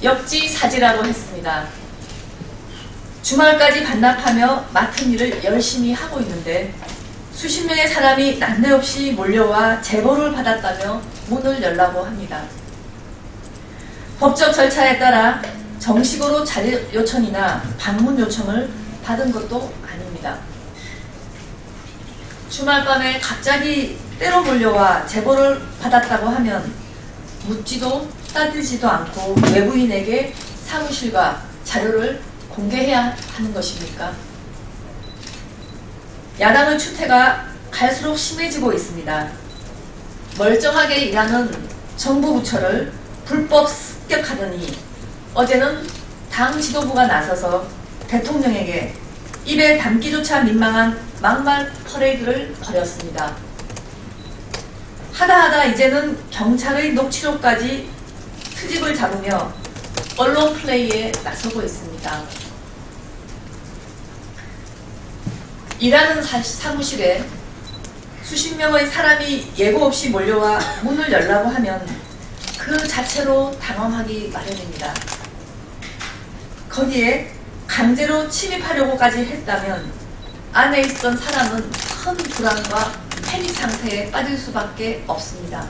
역지사지라고 했습니다. 주말까지 반납하며 맡은 일을 열심히 하고 있는데 수십 명의 사람이 난데없이 몰려와 제보를 받았다며 문을 열라고 합니다. 법적 절차에 따라 정식으로 자료 요청이나 방문 요청을 받은 것도 아닙니다. 주말 밤에 갑자기 때로 몰려와 제보를 받았다고 하면 묻지도 따지지도 않고 외부인에게 사무실과 자료를 공개해야 하는 것입니까? 야당의 추태가 갈수록 심해지고 있습니다. 멀쩡하게 일하는 정부 부처를 불법 습격하더니 어제는 당 지도부가 나서서 대통령에게 입에 담기조차 민망한 막말 퍼레이드를 벌였습니다. 하다하다 이제는 경찰의 녹취록까지 트집을 잡으며 언론 플레이에 나서고 있습니다. 일하는 사무실에 수십 명의 사람이 예고 없이 몰려와 문을 열라고 하면 그 자체로 당황하기 마련입니다. 거기에 강제로 침입하려고까지 했다면 안에 있던 사람은 큰 불안과 패닉 상태에 빠질 수밖에 없습니다.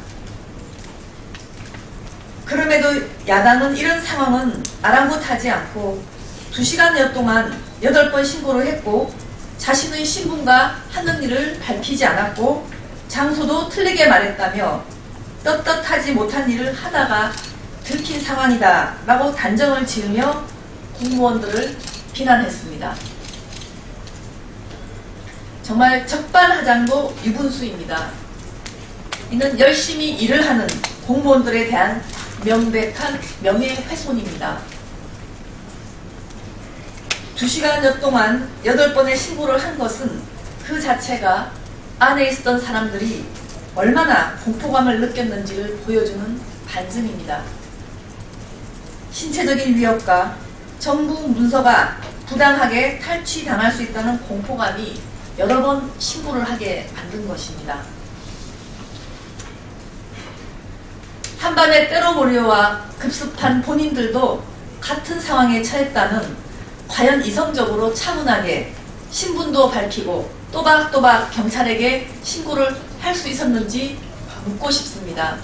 그럼에도 야당은 이런 상황은 아랑곳하지 않고 2시간여 동안 8번 신고를 했고 자신의 신분과 하는 일을 밝히지 않았고 장소도 틀리게 말했다며 떳떳하지 못한 일을 하다가 들킨 상황이다 라고 단정을 지으며 공무원들을 비난했습니다. 정말 적반하장도 유분수입니다. 이는 열심히 일을 하는 공무원들에 대한 명백한 명예훼손입니다. 2시간여 동안 8번의 신고를 한 것은 그 자체가 안에 있었던 사람들이 얼마나 공포감을 느꼈는지를 보여주는 반증입니다. 신체적인 위협과 정부 문서가 부당하게 탈취당할 수 있다는 공포감이 여러 번 신고를 하게 만든 것입니다. 한밤에 때로 몰려와 급습한 본인들도 같은 상황에 처했다면 과연 이성적으로 차분하게 신분도 밝히고 또박또박 경찰에게 신고를 할 수 있었는지 묻고 싶습니다.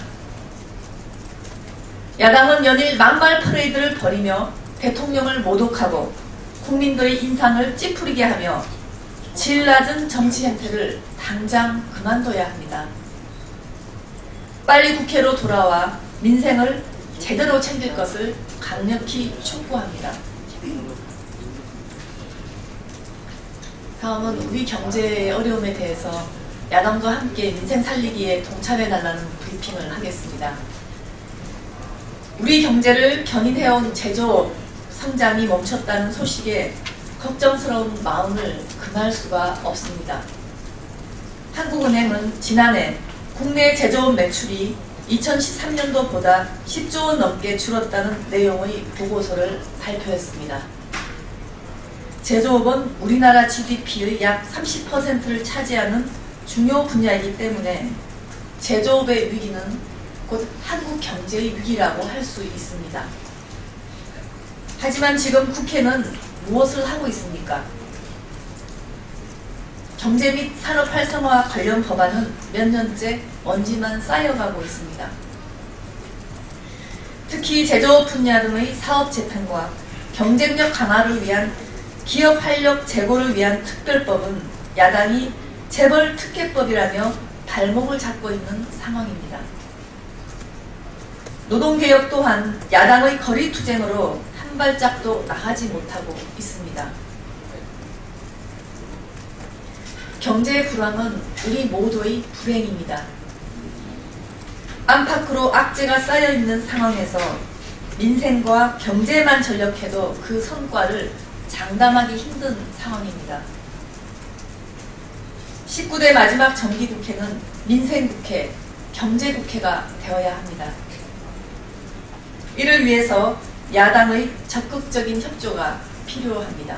야당은 연일 막말 퍼레이드를 벌이며 대통령을 모독하고 국민들의 인상을 찌푸리게 하며 질 낮은 정치 행태를 당장 그만둬야 합니다. 빨리 국회로 돌아와 민생을 제대로 챙길 것을 강력히 촉구합니다. 다음은 우리 경제의 어려움에 대해서 야당과 함께 민생 살리기에 동참해달라는 브리핑을 하겠습니다. 우리 경제를 견인해온 제조업 성장이 멈췄다는 소식에 걱정스러운 마음을 금할 수가 없습니다. 한국은행은 지난해 국내 제조업 매출이 2013년도보다 10조 원 넘게 줄었다는 내용의 보고서를 발표했습니다. 제조업은 우리나라 GDP의 약 30%를 차지하는 중요 분야이기 때문에 제조업의 위기는 곧 한국 경제의 위기라고 할 수 있습니다. 하지만 지금 국회는 무엇을 하고 있습니까? 경제 및 산업 활성화와 관련 법안은 몇 년째 먼지만 쌓여가고 있습니다. 특히 제조업 분야 등의 사업 재편과 경쟁력 강화를 위한 기업 활력 제고를 위한 특별법은 야당이 재벌 특혜법이라며 발목을 잡고 있는 상황입니다. 노동개혁 또한 야당의 거리투쟁으로 한 발짝도 나가지 못하고 있습니다. 경제의 불황은 우리 모두의 불행입니다. 안팎으로 악재가 쌓여있는 상황에서 민생과 경제만 전력해도 그 성과를 장담하기 힘든 상황입니다. 19대 마지막 정기국회는 민생국회, 경제국회가 되어야 합니다. 이를 위해서 야당의 적극적인 협조가 필요합니다.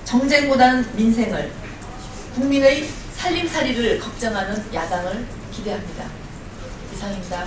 정쟁보다는 민생을, 국민의 살림살이를 걱정하는 야당을 기대합니다. 이상입니다.